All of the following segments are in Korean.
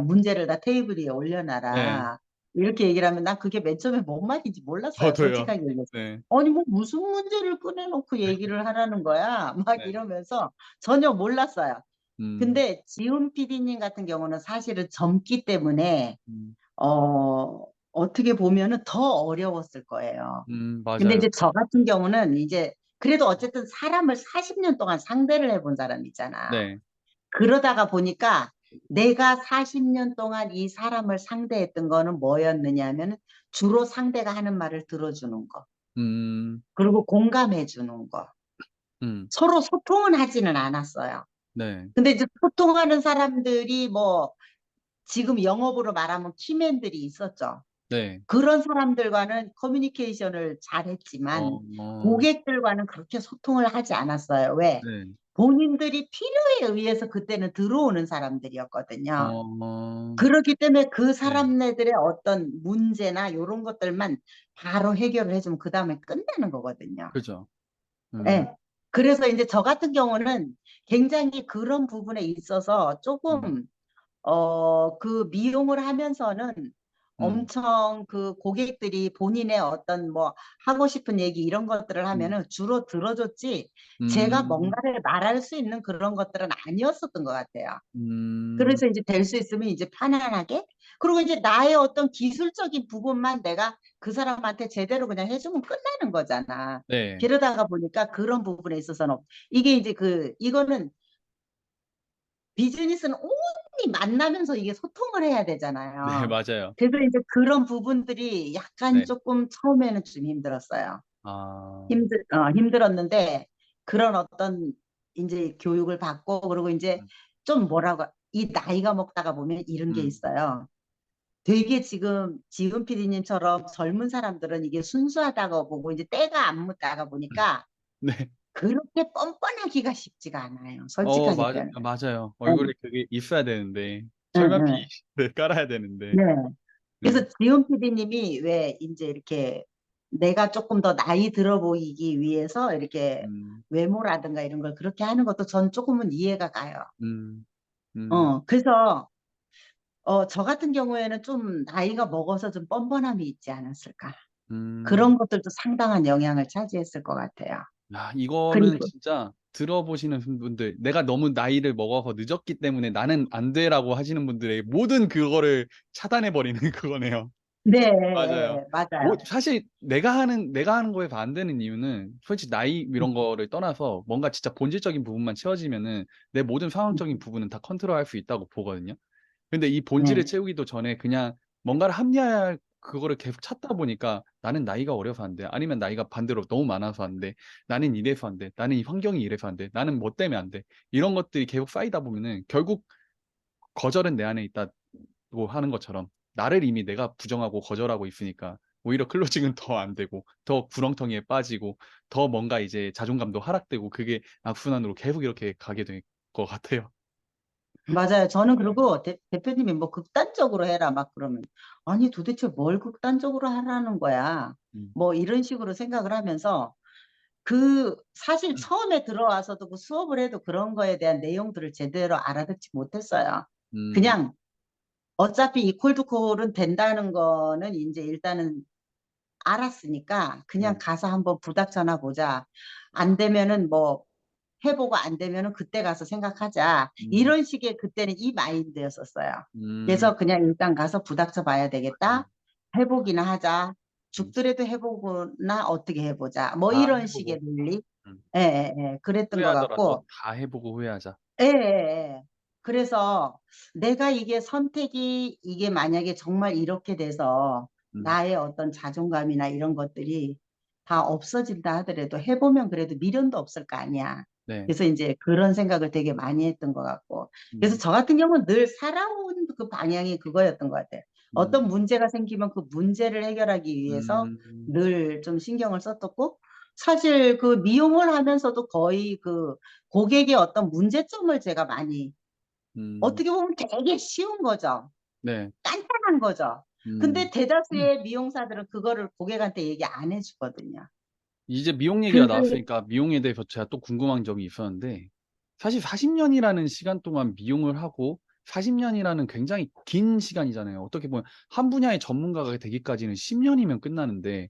문제를 다 테이블 위에 네. 올려놔라. 이렇게 얘기를 하면 난 그게 맨 처음에 뭔 말인지 몰랐어요. 저도요. 솔직하게 얘기해서. 네. 아니, 뭐 무슨 문제를 꺼내놓고 얘기를 하라는 거야. 막 네. 이러면서 전혀 몰랐어요. 음. 근데 지훈 PD님 같은 경우는 사실은 젊기 때문에, 음. 어떻게 보면은 더 어려웠을 거예요. 근데 맞아요. 이제 저 같은 경우는 이제 그래도 어쨌든 사람을 40년 동안 상대를 해본 사람이잖아. 네. 그러다가 보니까 내가 40년 동안 이 사람을 상대했던 거는 뭐였느냐 하면 주로 상대가 하는 말을 들어주는 거. 음. 그리고 공감해 주는 거. 음. 서로 소통은 하지는 않았어요. 네. 근데 이제 소통하는 사람들이 뭐 지금 영업으로 말하면 키맨들이 있었죠. 네. 그런 사람들과는 커뮤니케이션을 잘했지만 어. 어. 고객들과는 그렇게 소통을 하지 않았어요. 왜? 네. 본인들이 필요에 의해서 그때는 들어오는 사람들이었거든요. 어. 어. 그렇기 때문에 그 네. 사람네들의 어떤 문제나 이런 것들만 바로 해결을 해주면 그 다음에 끝나는 거거든요. 그죠. 음. 예. 그래서 이제 저 같은 경우는 굉장히 그런 부분에 있어서 음. 조금 그 미용을 하면서는 음. 엄청 그 고객들이 본인의 어떤 뭐 하고 싶은 얘기 이런 것들을 음. 하면은 주로 들어줬지 제가 음. 뭔가를 말할 수 있는 그런 것들은 아니었었던 것 같아요. 음. 그래서 이제 될 수 있으면 이제 편안하게 그리고 이제 나의 어떤 기술적인 부분만 내가 그 사람한테 제대로 그냥 해주면 끝나는 거잖아. 네. 그러다가 보니까 그런 부분에 있어서는 이게 이제 이거는 비즈니스는 온전히 만나면서 이게 소통을 해야 네, 되잖아요. 맞아요. 그래서 이제 그런 부분들이 약간 네. 조금 처음에는 좀 힘들었어요. 아. 힘들었는데 그런 어떤 이제 교육을 받고 그리고 이제 음. 좀 뭐라고 이 나이가 먹다가 보면 이런 게 음. 있어요. 되게 지금 지은 PD님처럼 젊은 사람들은 이게 순수하다고 보고 이제 때가 안 묻다가 보니까 네. 그렇게 뻔뻔하기가 쉽지가 않아요. 솔직하게 표현해. 맞아요. 응, 얼굴에 그게 있어야 되는데, 응, 철면피 응. 네, 깔아야 되는데, 네. 네. 그래서 지훈 PD님이 왜 이제 이렇게 내가 조금 더 나이 들어 보이기 위해서 이렇게 음. 외모라든가 이런 걸 그렇게 하는 것도 전 조금은 이해가 가요. 음. 음. 그래서 저 같은 경우에는 좀 나이가 먹어서 좀 뻔뻔함이 있지 않았을까. 음. 그런 것들도 상당한 영향을 차지했을 것 같아요. 이거는 그리고 진짜 들어보시는 분들, 내가 너무 나이를 먹어서 늦었기 때문에 나는 안 돼라고 하시는 분들의 모든 그거를 차단해버리는 그거네요. 네, 맞아요. 맞아요. 사실 내가 하는 거에 반대는 이유는 솔직히 나이 이런 거를 떠나서 뭔가 진짜 본질적인 부분만 채워지면은 내 모든 상황적인 부분은 다 컨트롤할 수 있다고 보거든요. 근데 이 본질을 네. 채우기도 전에 그냥 뭔가를 합리화할 그거를 계속 찾다 보니까 나는 나이가 어려서 안 돼. 아니면 나이가 반대로 너무 많아서 안 돼. 나는 이래서 안 돼. 나는 이 환경이 이래서 안 돼. 나는 뭐 때문에 안 돼. 이런 것들이 계속 쌓이다 보면은 결국 거절은 내 안에 있다고 하는 것처럼 나를 이미 내가 부정하고 거절하고 있으니까 오히려 클로징은 더 안 되고 더 구렁텅이에 빠지고 더 뭔가 이제 자존감도 하락되고 그게 악순환으로 계속 이렇게 가게 될 것 같아요. 맞아요. 저는 네. 그리고 대표님이 뭐 극단적으로 해라 막 그러면 아니 도대체 뭘 극단적으로 하라는 거야. 음. 뭐 이런 식으로 생각을 하면서 사실 처음에 들어와서도 그 수업을 해도 그런 거에 대한 내용들을 제대로 알아듣지 못했어요. 음. 그냥 어차피 이 콜드콜은 된다는 거는 이제 일단은 알았으니까 그냥 네. 가서 한번 부닥쳐나 보자. 안 되면은 뭐 해보고 안 되면은 그때 가서 생각하자. 음. 이런 식의 그때는 이 마인드였었어요. 음. 그래서 그냥 일단 가서 부닥쳐 봐야 맞아요. 되겠다. 해보기나 하자. 음. 죽더라도 해보거나 어떻게 해보자. 뭐 다 이런 해보고 식의 논리. 음. 예, 예, 예. 그랬던 것 후회하더라도 같고. 다 해보고 후회하자. 예, 예, 예. 그래서 내가 이게 선택이 이게 만약에 정말 이렇게 돼서 음. 나의 어떤 자존감이나 이런 것들이 다 없어진다 하더라도 해보면 그래도 미련도 없을 거 아니야. 네. 그래서 이제 그런 생각을 되게 많이 했던 것 같고. 그래서 음. 저 같은 경우는 늘 살아온 그 방향이 그거였던 것 같아요. 음. 어떤 문제가 생기면 그 문제를 해결하기 위해서 음. 늘 좀 신경을 썼었고, 사실 그 미용을 하면서도 거의 그 고객의 어떤 문제점을 제가 많이 음. 어떻게 보면 되게 쉬운 거죠. 네. 간단한 거죠. 근데 음. 대다수의 미용사들은 그거를 고객한테 얘기 안 해주거든요. 이제 미용 얘기가 근데 나왔으니까 미용에 대해서 제가 또 궁금한 점이 있었는데 사실 40년이라는 시간 동안 미용을 하고 40년이라는 굉장히 긴 시간이잖아요. 어떻게 보면 한 분야의 전문가가 되기까지는 10년이면 끝나는데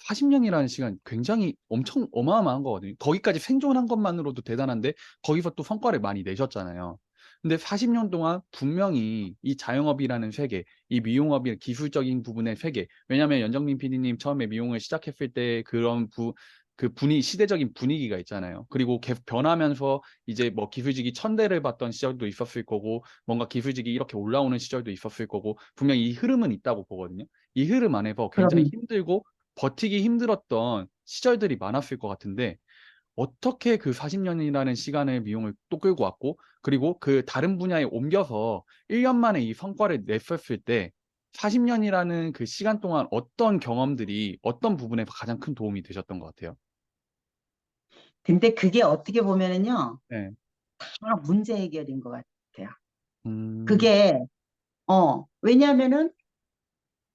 40년이라는 시간 굉장히 엄청 어마어마한 거거든요. 거기까지 생존한 것만으로도 대단한데 거기서 또 성과를 많이 내셨잖아요. 근데 40년 동안 분명히 이 자영업이라는 세계, 이 미용업의 기술적인 부분의 세계, 왜냐하면 연정민 PD님 처음에 미용을 시작했을 때 그런 그 시대적인 분위기가 있잖아요. 그리고 계속 변하면서 이제 뭐 기술직이 1000대를 받던 시절도 있었을 거고, 뭔가 기술직이 이렇게 올라오는 시절도 있었을 거고, 분명히 이 흐름은 있다고 보거든요. 이 흐름 안에서 굉장히 그럼 힘들고 버티기 힘들었던 시절들이 많았을 것 같은데, 어떻게 그 40년이라는 시간을 미용을 또 끌고 왔고, 그리고 그 다른 분야에 옮겨서 1년 만에 이 성과를 냈었을 때, 40년이라는 그 시간 동안 어떤 경험들이 어떤 부분에 가장 큰 도움이 되셨던 것 같아요? 근데 그게 어떻게 보면은요, 네. 다 문제 해결인 것 같아요. 음, 그게 왜냐하면은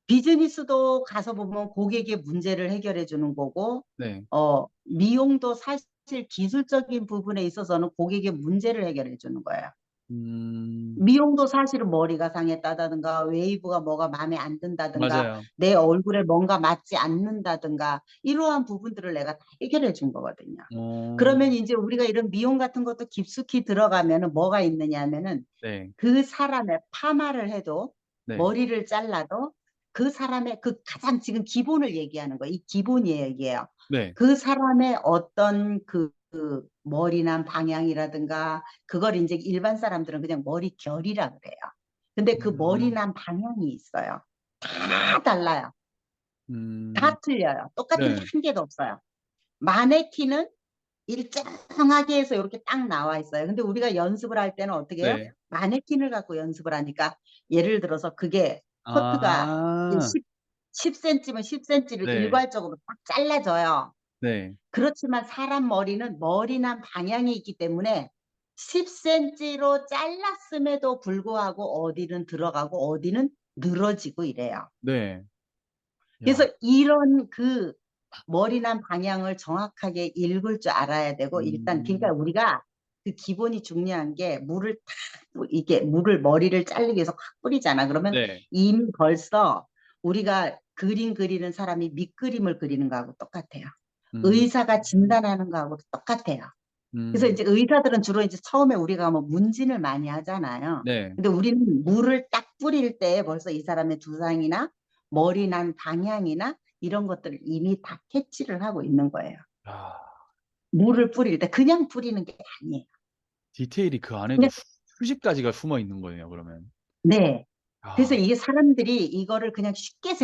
비즈니스도 가서 보면 고객의 문제를 해결해 주는 거고, 네. 미용도 사실 기술적인 부분에 있어서는 고객의 문제를 해결해 주는 거예요. 음, 미용도 사실은 머리가 상했다든가 웨이브가 뭐가 마음에 안 든다든가 맞아요. 내 얼굴에 뭔가 맞지 않는다든가 이러한 부분들을 내가 다 해결해 준 거거든요. 어, 그러면 이제 우리가 이런 미용 같은 것도 깊숙이 들어가면은 뭐가 있느냐 하면은 네. 그 사람의 파마를 해도 네. 머리를 잘라도 그 사람의 그 가장 지금 기본을 얘기하는 거예요. 이 기본 얘기예요. 네. 그 사람의 어떤 그 머리난 방향이라든가 그걸 이제 일반 사람들은 그냥 머리 결이라 그래요. 근데 그 음, 머리난 방향이 있어요. 다 달라요. 음, 다 틀려요. 똑같은 게 네. 한 개도 없어요. 마네킹은 일정하게 해서 이렇게 딱 나와 있어요. 근데 우리가 연습을 할 때는 어떻게 해요? 네. 마네킹을 갖고 연습을 하니까 예를 들어서 그게 커트가 아, 10cm면 10cm를 네. 일괄적으로 딱 잘라져요. 네. 그렇지만 사람 머리는 머리난 방향이 있기 때문에 10cm로 잘랐음에도 불구하고 어디는 들어가고 어디는 늘어지고 이래요. 네. 그래서 야. 이런 그 머리난 방향을 정확하게 읽을 줄 알아야 되고 일단 그러니까 음, 우리가 그 기본이 중요한 게 물을 탁 이게 물을 머리를 자르기 위해서 확 뿌리잖아. 그러면 네. 이미 벌써 우리가 그림 그리는 사람이 밑그림을 그리는 거하고 똑같아요. 음, 의사가 진단하는 거하고 똑같아요. 그래서 음, 이제 의사들은 주로 이제 처음에 우리가 뭐 문진을 많이 하잖아요. 네. 근데 우리는 물을 딱 뿌릴 때 벌써 이 사람의 두상이나 머리 난 방향이나 이런 것들을 이미 다 캐치를 하고 있는 거예요. 아, 물을 뿌릴 때 그냥 뿌리는 게 아니에요. 디테일이 그 안에도 그냥 수십 가지가 숨어 있는 거네요, 그러면. 네. 그래서 아, 이게 사람들이 이거를 그냥 쉽게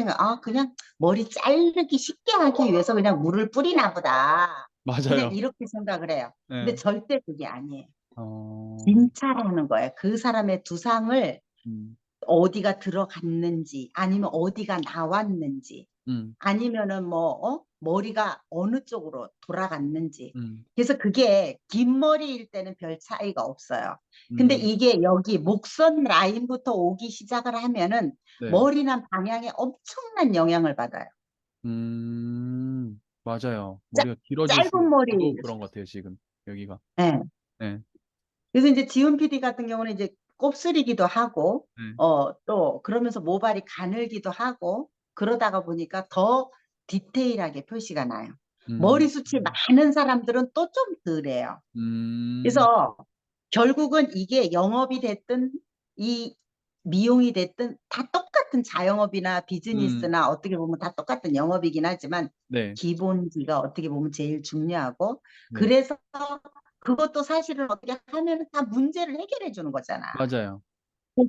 그냥 머리 자르기 쉽게 하기 위해서 그냥 물을 뿌리나 보다. 그냥 맞아요. 이렇게 생각을 해요. 근데 네. 절대 그게 아니에요. 어, 진찰하는 거예요. 그 사람의 두상을 음, 어디가 들어갔는지, 아니면 어디가 나왔는지, 음, 아니면은 머리가 어느 쪽으로 돌아갔는지. 음, 그래서 그게 긴 머리일 때는 별 차이가 없어요. 근데 음, 이게 여기 목선 라인부터 오기 시작을 하면은 네. 머리난 방향에 엄청난 영향을 받아요. 맞아요. 짜, 머리가 길어질수록 짧은 머리, 저도 그런 것 같아요, 지금. 여기가. 예. 네. 그래서 이제 지훈 PD 같은 경우는 이제 곱슬이기도 하고, 네. 또 그러면서 모발이 가늘기도 하고, 그러다가 보니까 더 디테일하게 표시가 나요. 음, 머리숱이 많은 사람들은 또 좀 덜해요. 음, 그래서 결국은 이게 영업이 됐든 이 미용이 됐든 다 똑같은 자영업이나 음, 비즈니스나 어떻게 보면 다 똑같은 영업이긴 하지만 네. 기본기가 어떻게 보면 제일 중요하고 네. 그래서 그것도 사실은 어떻게 하면 다 문제를 해결해 주는 거잖아. 맞아요.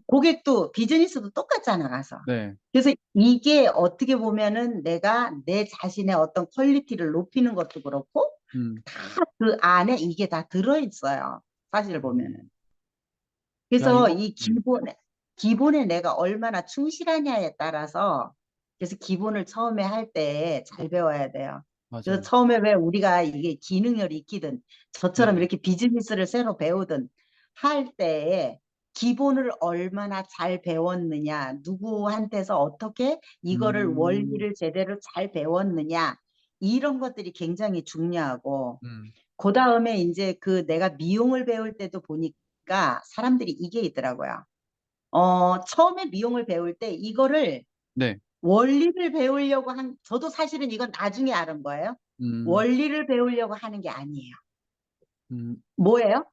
고객도 비즈니스도 똑같잖아 가서. 네. 그래서 이게 어떻게 보면은 내가 내 자신의 어떤 퀄리티를 높이는 것도 그렇고 음, 다 그 안에 이게 다 들어있어요. 사실 보면은. 음. 야, 그래서 이거, 이 기본에 내가 얼마나 충실하냐에 따라서 그래서 기본을 처음에 할 때 잘 배워야 돼요. 그래서 맞아요. 처음에 왜 우리가 이게 기능을 익히든 저처럼 네. 이렇게 비즈니스를 새로 배우든 할 때에 기본을 얼마나 잘 배웠느냐, 누구한테서 어떻게 이거를 음, 원리를 제대로 잘 배웠느냐, 이런 것들이 굉장히 중요하고 음, 그 다음에 이제 그 내가 미용을 배울 때도 보니까 사람들이 이게 있더라고요. 처음에 미용을 배울 때 이거를 네. 원리를 배우려고 저도 사실은 이건 나중에 알은 거예요. 음, 원리를 배우려고 하는 게 아니에요. 음, 뭐예요?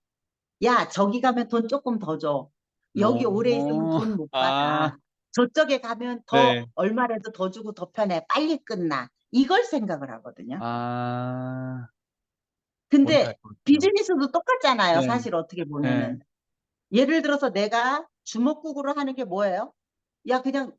야, 저기 가면 돈 조금 더 줘. 여기 오래 있으면 돈 못 아, 받아. 저쪽에 가면 더 네. 얼마라도 더 주고 더 편해. 빨리 끝나. 이걸 생각을 하거든요. 아, 뭔지 알 근데 것 같아요. 비즈니스도 똑같잖아요. 네, 사실 어떻게 네, 보면은. 예를 들어서 내가 주먹국으로 하는 게 뭐예요? 야, 그냥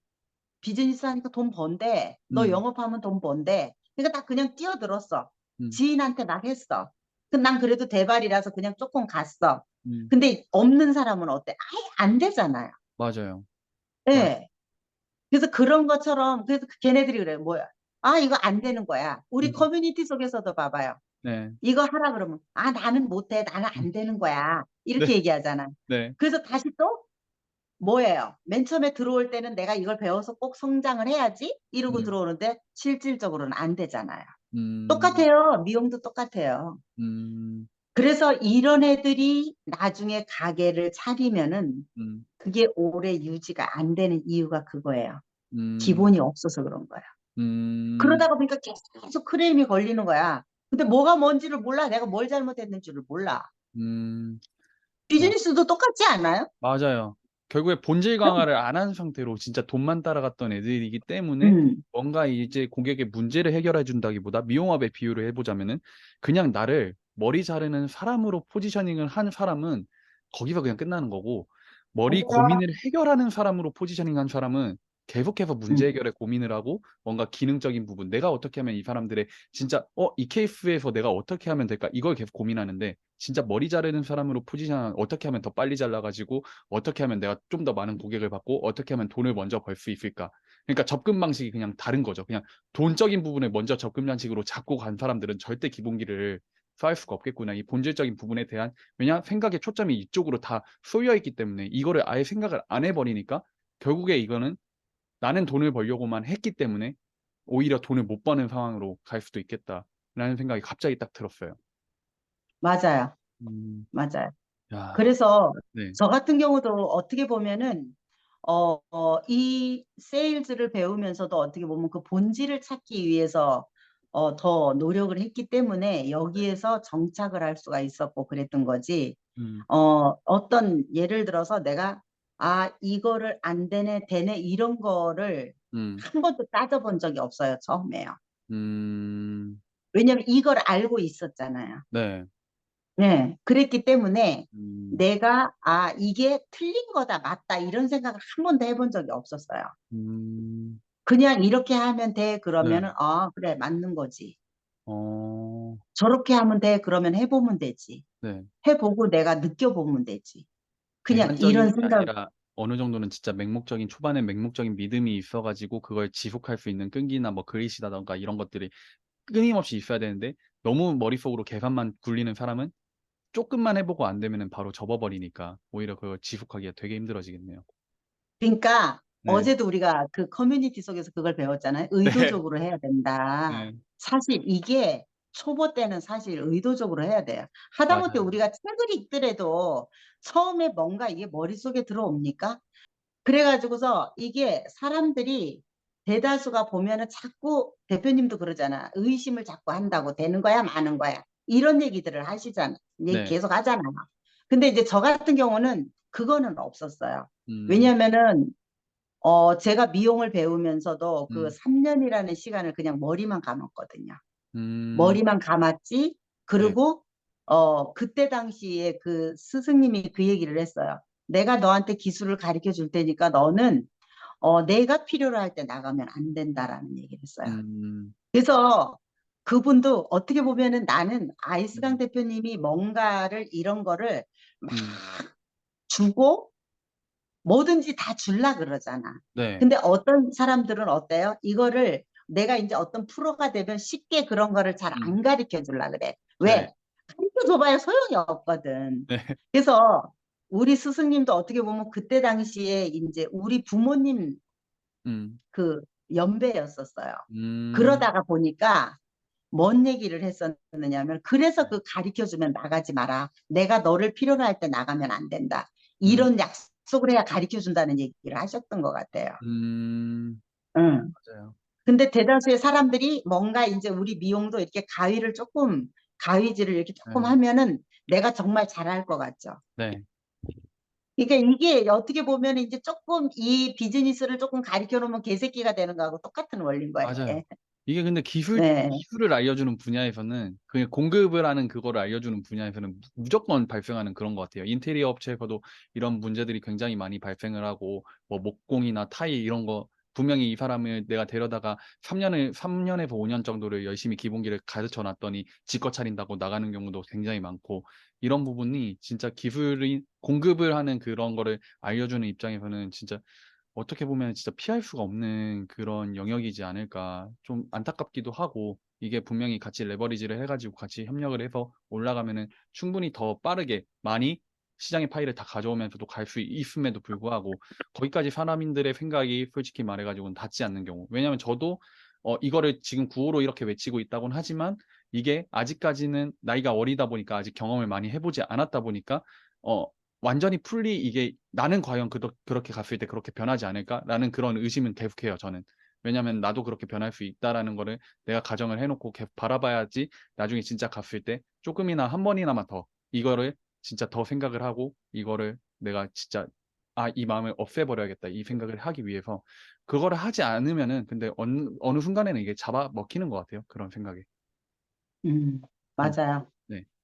비즈니스 하니까 돈 번대. 너 음, 영업하면 돈 번대. 그러니까 나 그냥 뛰어들었어. 음, 지인한테 막 했어. 난 그래도 대발이라서 그냥 조금 갔어. 음, 근데 없는 사람은 어때? 아예 안 되잖아요. 맞아요. 맞, 예. 그래서 그런 것처럼, 그래서 걔네들이 그래요. 뭐야? 아, 이거 안 되는 거야. 우리 음, 커뮤니티 속에서도 봐봐요. 네, 이거 하라 그러면, 아, 나는 못해. 나는 음, 안 되는 거야. 네, 이렇게 얘기하잖아. 네, 그래서 다시 또 뭐예요? 맨 처음에 들어올 때는 내가 이걸 배워서 꼭 성장을 해야지 이러고 음, 들어오는데 실질적으로는 안 되잖아요. 음, 똑같아요. 미용도 똑같아요. 음, 그래서 이런 애들이 나중에 가게를 차리면은 음, 그게 오래 유지가 안 되는 이유가 그거예요. 음, 기본이 없어서 그런 거야. 음, 그러다가 보니까 계속 크레임이 걸리는 거야. 근데 뭐가 뭔지를 몰라. 내가 뭘 잘못했는지를 몰라. 음, 야, 비즈니스도 똑같지 않아요? 맞아요. 결국에 본질 강화를 안 한 상태로 진짜 돈만 따라갔던 애들이기 때문에 음, 뭔가 이제 고객의 문제를 해결해 준다기보다 미용업의 비유를 해보자면은 그냥 나를 머리 자르는 사람으로 포지셔닝을 한 사람은 거기서 그냥 끝나는 거고 머리 맞아. 고민을 해결하는 사람으로 포지셔닝 한 사람은 계속해서 문제 음, 해결에 고민을 하고 뭔가 기능적인 부분 내가 어떻게 하면 이 사람들의 진짜 이 케이스에서 내가 어떻게 하면 될까 이걸 계속 고민하는데 진짜 머리 자르는 사람으로 포지션 어떻게 하면 더 빨리 잘라가지고 어떻게 하면 내가 좀 더 많은 고객을 받고 어떻게 하면 돈을 먼저 벌 수 있을까? 그러니까 접근 방식이 그냥 다른 거죠. 그냥 돈적인 부분에 먼저 접근 방식으로 잡고 간 사람들은 절대 기본기를 쌓을 수가 없겠구나. 이 본질적인 부분에 대한 왜냐 생각의 초점이 이쪽으로 다 쏠려 있기 때문에 이거를 아예 생각을 안 해버리니까 결국에 이거는 나는 돈을 벌려고만 했기 때문에 오히려 돈을 못 버는 상황으로 갈 수도 있겠다라는 생각이 갑자기 딱 들었어요. 맞아요. 음, 맞아요. 야, 그래서 네, 저 같은 경우도 어떻게 보면은 이 세일즈를 배우면서도 어떻게 보면 그 본질을 찾기 위해서 더 노력을 했기 때문에 네, 여기에서 정착을 할 수가 있었고 그랬던 거지. 음, 어떤 예를 들어서 내가 이거를 안 되네 되네 이런 거를 음, 한 번도 따져본 적이 없어요. 처음에요. 음, 왜냐면 이걸 알고 있었잖아요. 네. 네, 그랬기 때문에 음, 내가 이게 틀린 거다, 맞다, 이런 생각을 한 번도 해본 적이 없었어요. 음, 그냥 이렇게 하면 돼, 네, 그러면은, 그래, 맞는 거지. 어, 저렇게 하면 돼, 그러면 해보면 되지. 네. 해보고 내가 느껴보면 되지. 그냥 이런 대간적인 게 생각, 아니라 어느 정도는 진짜 맹목적인 초반에 맹목적인 믿음이 있어가지고 그걸 지속할 수 있는 끈기나 뭐 그릿이라던가 이런 것들이 끊임없이 있어야 되는데 너무 머릿속으로 계산만 굴리는 사람은 조금만 해보고 안 되면은 바로 접어버리니까 오히려 그걸 지속하기가 되게 힘들어지겠네요. 그러니까 네, 어제도 우리가 그 커뮤니티 속에서 그걸 배웠잖아요. 네, 의도적으로 해야 된다. 네, 사실 이게 초보 때는 사실 의도적으로 해야 돼요. 하다못해 맞아요. 우리가 책을 읽더라도 처음에 뭔가 이게 머릿속에 들어옵니까? 그래가지고서 이게 사람들이 대다수가 보면은 자꾸 대표님도 그러잖아. 의심을 자꾸 한다고 되는 거야, 마는 거야. 이런 얘기들을 하시잖아. 얘기 네, 계속 하잖아. 근데 이제 저 같은 경우는 그거는 없었어요. 음, 왜냐면은 제가 미용을 배우면서도 그 음, 3년이라는 시간을 그냥 머리만 감았거든요. 음, 머리만 감았지. 네, 그리고 그때 당시에 그 스승님이 그 얘기를 했어요. 내가 너한테 기술을 가르쳐 줄 테니까 너는 내가 필요로 할 때 나가면 안 된다라는 얘기를 했어요. 음, 그래서 그분도 어떻게 보면은 나는 아이스강 음, 대표님이 뭔가를 이런 거를 막 음, 주고 뭐든지 다 줄라 그러잖아. 네, 근데 어떤 사람들은 어때요? 이거를 내가 이제 어떤 프로가 되면 쉽게 그런 거를 잘 음, 안 가르쳐 줄라 그래. 네, 왜? 가르쳐 줘봐야 소용이 없거든. 네, 그래서 우리 스승님도 어떻게 보면 그때 당시에 이제 우리 부모님 음, 그 연배였었어요. 음, 그러다가 보니까 뭔 얘기를 했었느냐면 그래서 그 가르쳐 주면 나가지 마라. 내가 너를 필요로 할 때 나가면 안 된다. 음, 이런 약속 속으로 해야 가르쳐 준다는 얘기를 하셨던 것 같아요. 음, 응. 맞아요. 근데 대다수의 사람들이 뭔가 이제 우리 미용도 이렇게 가위질을 이렇게 조금 네. 하면은 내가 정말 잘할 것 같죠. 네. 그러니까 이게 어떻게 보면 이제 조금 이 비즈니스를 조금 가르쳐 놓으면 개새끼가 되는 거하고 똑같은 원리인 거예요. 맞아요. 이게 근데 네. 기술을 알려주는 분야에서는, 그냥 공급을 하는 그거를 알려주는 분야에서는 무조건 발생하는 그런 것 같아요. 인테리어 업체에서도 이런 문제들이 굉장히 많이 발생을 하고, 뭐 목공이나 타일 이런 거, 분명히 이 사람을 내가 데려다가 3년에서 5년 정도를 열심히 기본기를 가르쳐 놨더니 지껏 차린다고 나가는 경우도 굉장히 많고, 이런 부분이 진짜 공급을 하는 그런 거를 알려주는 입장에서는 진짜 어떻게 보면 진짜 피할 수가 없는 그런 영역이지 않을까. 좀 안타깝기도 하고, 이게 분명히 같이 레버리지를 해가지고 같이 협력을 해서 올라가면은 충분히 더 빠르게 많이 시장의 파이를 다 가져오면서도 갈 수 있음에도 불구하고, 거기까지 사람인들의 생각이 솔직히 말해가지고는 닿지 않는 경우. 왜냐면 저도 이거를 지금 구호로 이렇게 외치고 있다고는 하지만, 이게 아직까지는 나이가 어리다 보니까 아직 경험을 많이 해보지 않았다 보니까 어, 완전히 풀리 이게 나는 과연 그렇게 갔을 때 그렇게 변하지 않을까라는 그런 의심은 계속해요, 저는. 왜냐면 나도 그렇게 변할 수 있다라는 거를 내가 가정을 해놓고 계속 바라봐야지 나중에 진짜 갔을 때 조금이나 한 번이나마 더 이거를 진짜 더 생각을 하고 이거를 내가 진짜 이 마음을 없애버려야겠다 이 생각을 하기 위해서 그거를 하지 않으면은 근데 어느 순간에는 이게 잡아 먹히는 것 같아요. 그런 생각에. 음, 음, 맞아요. 네.